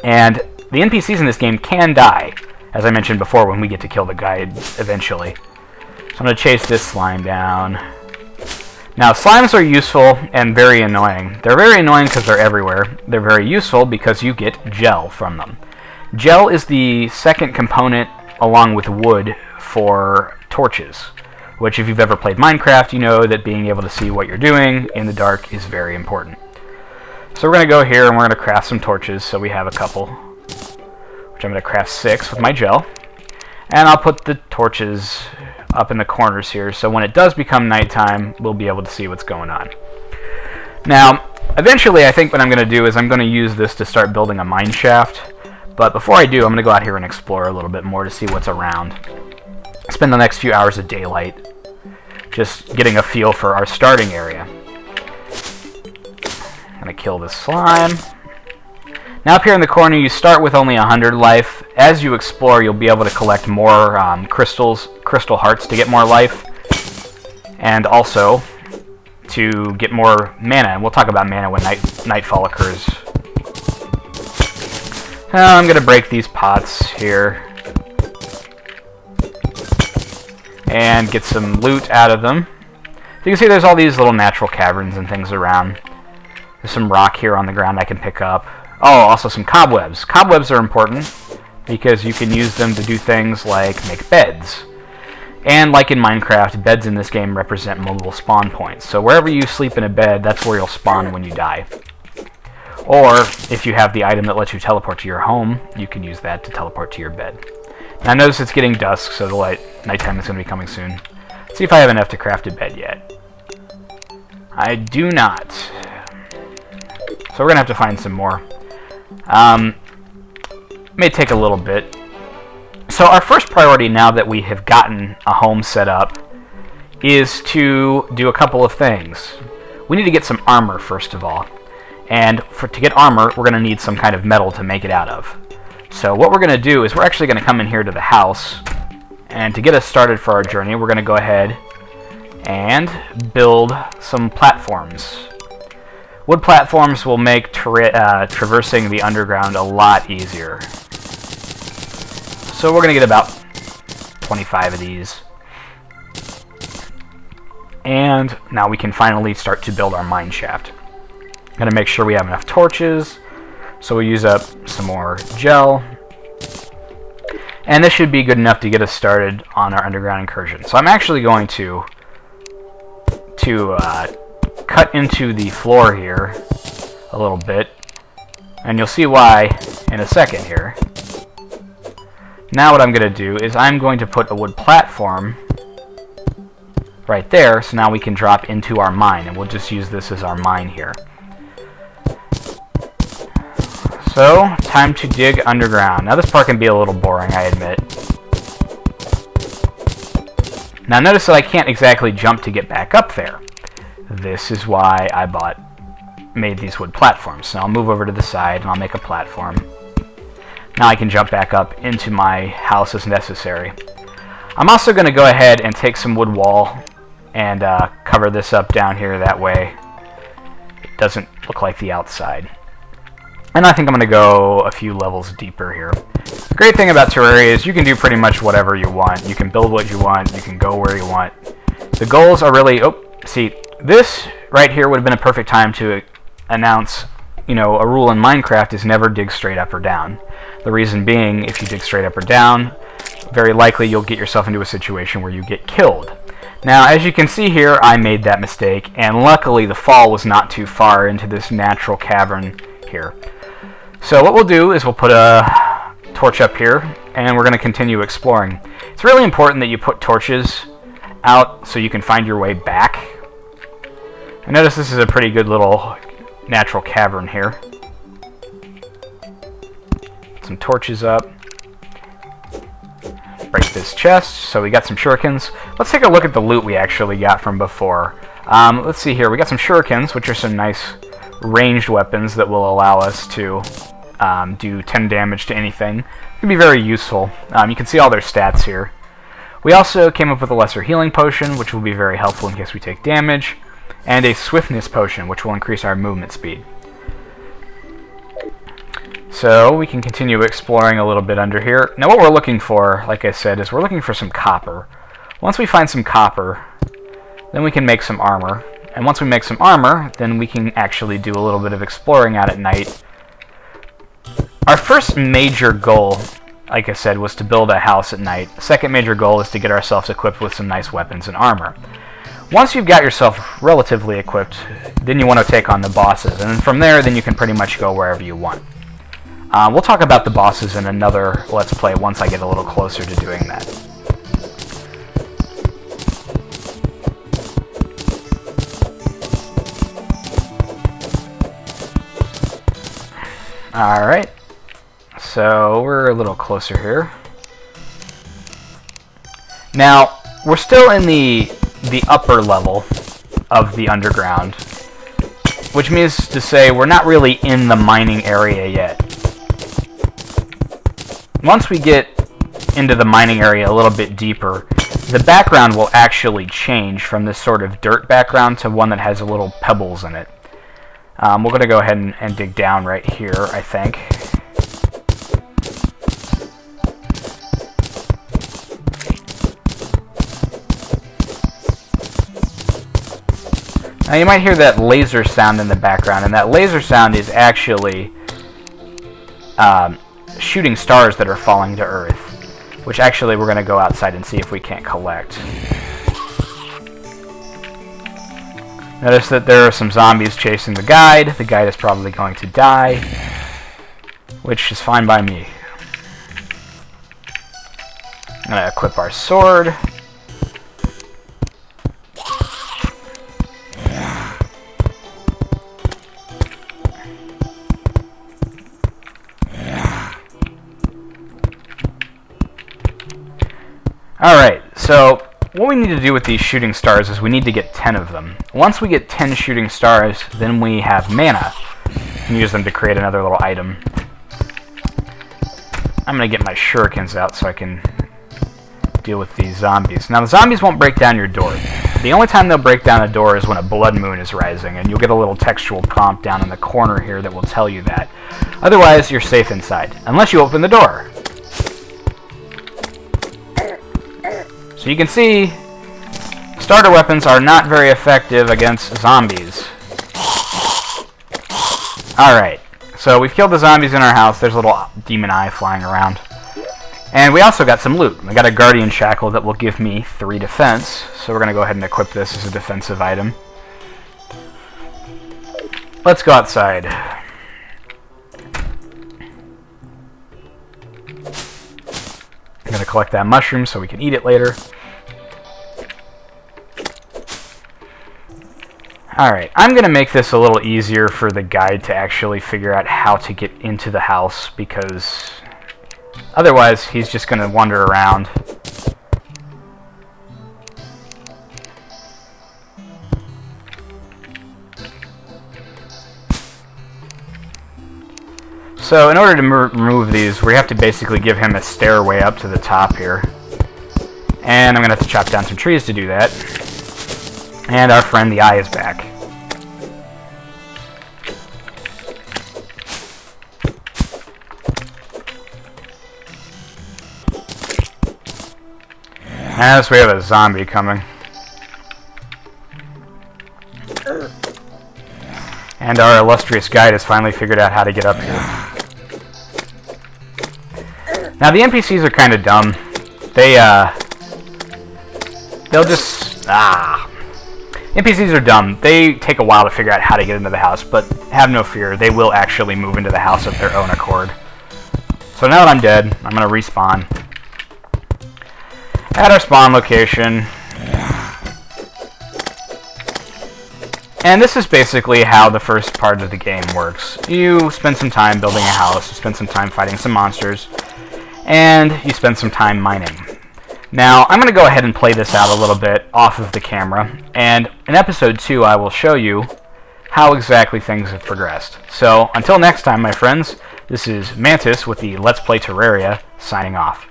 And the NPCs in this game can die, as I mentioned before, when we get to kill the guide eventually. So I'm going to chase this slime down. Now, slimes are useful and very annoying. They're very annoying because they're everywhere. They're very useful because you get gel from them. Gel is the second component, along with wood, for torches, which if you've ever played Minecraft, you know that being able to see what you're doing in the dark is very important. So we're going to go here and we're going to craft some torches, so we have a couple, which I'm going to craft 6 with my gel. And I'll put the torches up in the corners here, so when it does become nighttime, we'll be able to see what's going on. Now, eventually I think what I'm going to do is I'm going to use this to start building a mine shaft, but before I do, I'm going to go out here and explore a little bit more to see what's around. Spend the next few hours of daylight just getting a feel for our starting area. I'm going to kill this slime. Now up here in the corner, you start with only 100 life. As you explore, you'll be able to collect more crystal hearts to get more life, and also to get more mana. And we'll talk about mana when nightfall occurs. Now I'm going to break these pots here and get some loot out of them. So you can see there's all these little natural caverns and things around. There's some rock here on the ground I can pick up. Oh, also some cobwebs. Cobwebs are important because you can use them to do things like make beds. And like in Minecraft, beds in this game represent mobile spawn points. So wherever you sleep in a bed, that's where you'll spawn when you die. Or if you have the item that lets you teleport to your home, you can use that to teleport to your bed. Now notice it's getting dusk, so the nighttime is going to be coming soon. Let's see if I have enough to craft a bed yet. I do not. So we're going to have to find some more. May take a little bit. So our first priority, now that we have gotten a home set up, is to do a couple of things. We need to get some armor first of all. And to get armor, we're going to need some kind of metal to make it out of. So what we're going to do is we're actually going to come in here to the house, and to get us started for our journey, we're going to go ahead and build some platforms. Wood platforms will make traversing the underground a lot easier. So we're going to get about 25 of these. And now we can finally start to build our mine shaft. I'm going to make sure we have enough torches. So we'll use up some more gel. And this should be good enough to get us started on our underground incursion. So I'm actually going to cut into the floor here a little bit, and you'll see why in a second here. Now what I'm going to do is I'm going to put a wood platform right there, so now we can drop into our mine, and we'll just use this as our mine here. So, time to dig underground. Now this part can be a little boring, I admit. Now notice that I can't exactly jump to get back up there. This is why I made these wood platforms. So I'll move over to the side and I'll make a platform. Now I can jump back up into my house as necessary. I'm also going to go ahead and take some wood wall and cover this up down here, that way it doesn't look like the outside. And I think I'm going to go a few levels deeper here. The great thing about Terraria is you can do pretty much whatever you want. You can build what you want, you can go where you want. The goals are really... Oh, see, this right here would have been a perfect time to announce, you know, a rule in Minecraft is never dig straight up or down. The reason being, if you dig straight up or down, very likely you'll get yourself into a situation where you get killed. Now, as you can see here, I made that mistake, and luckily the fall was not too far into this natural cavern here. So what we'll do is we'll put a torch up here, and we're going to continue exploring. It's really important that you put torches out so you can find your way back. I notice this is a pretty good little natural cavern here. Put some torches up. Break this chest, so we got some shurikens. Let's take a look at the loot we actually got from before. Let's see here, we got some shurikens, which are some nice ranged weapons that will allow us to do 10 damage to anything. It can be very useful. You can see all their stats here. We also came up with a lesser healing potion, which will be very helpful in case we take damage, and a swiftness potion, which will increase our movement speed. So we can continue exploring a little bit under here. Now what we're looking for, like I said, is we're looking for some copper. Once we find some copper, then we can make some armor. And once we make some armor, then we can actually do a little bit of exploring out at night. Our first major goal, like I said, was to build a house at night. The second major goal is to get ourselves equipped with some nice weapons and armor. Once you've got yourself relatively equipped, then you want to take on the bosses. And from there, then you can pretty much go wherever you want. We'll talk about the bosses in another Let's Play once I get a little closer to doing that. Alright, so we're a little closer here. Now, we're still in the upper level of the underground, which means to say we're not really in the mining area yet. Once we get into the mining area a little bit deeper, the background will actually change from this sort of dirt background to one that has a little pebbles in it. We're going to go ahead and dig down right here, I think. Now you might hear that laser sound in the background, and that laser sound is actually shooting stars that are falling to Earth, which actually we're going to go outside and see if we can't collect. Notice that there are some zombies chasing the guide. The guide is probably going to die, which is fine by me. I'm going to equip our sword. Alright, so what we need to do with these shooting stars is we need to get 10 of them. Once we get 10 shooting stars, then we have mana. We can use them to create another little item. I'm going to get my shurikens out so I can deal with these zombies. Now, the zombies won't break down your door. The only time they'll break down a door is when a blood moon is rising, and you'll get a little textual prompt down in the corner here that will tell you that. Otherwise, you're safe inside, unless you open the door. So you can see, starter weapons are not very effective against zombies. Alright, so we've killed the zombies in our house. There's a little demon eye flying around. And we also got some loot. We got a guardian shackle that will give me 3 defense. So we're going to go ahead and equip this as a defensive item. Let's go outside. I'm going to collect that mushroom so we can eat it later. Alright, I'm going to make this a little easier for the guide to actually figure out how to get into the house, because otherwise he's just going to wander around. So in order to remove these, we have to basically give him a stairway up to the top here. And I'm going to have to chop down some trees to do that. And our friend the eye is back. As we have a zombie coming. And our illustrious guide has finally figured out how to get up here. Now the NPCs are kind of dumb. They'll just NPCs are dumb. They take a while to figure out how to get into the house, but have no fear, they will actually move into the house of their own accord. So now that I'm dead, I'm going to respawn at our spawn location. And this is basically how the first part of the game works. You spend some time building a house, you spend some time fighting some monsters, and you spend some time mining. Now, I'm going to go ahead and play this out a little bit off of the camera, and in episode 2 I will show you how exactly things have progressed. So, until next time, my friends, this is Mantis with the Let's Play Terraria, signing off.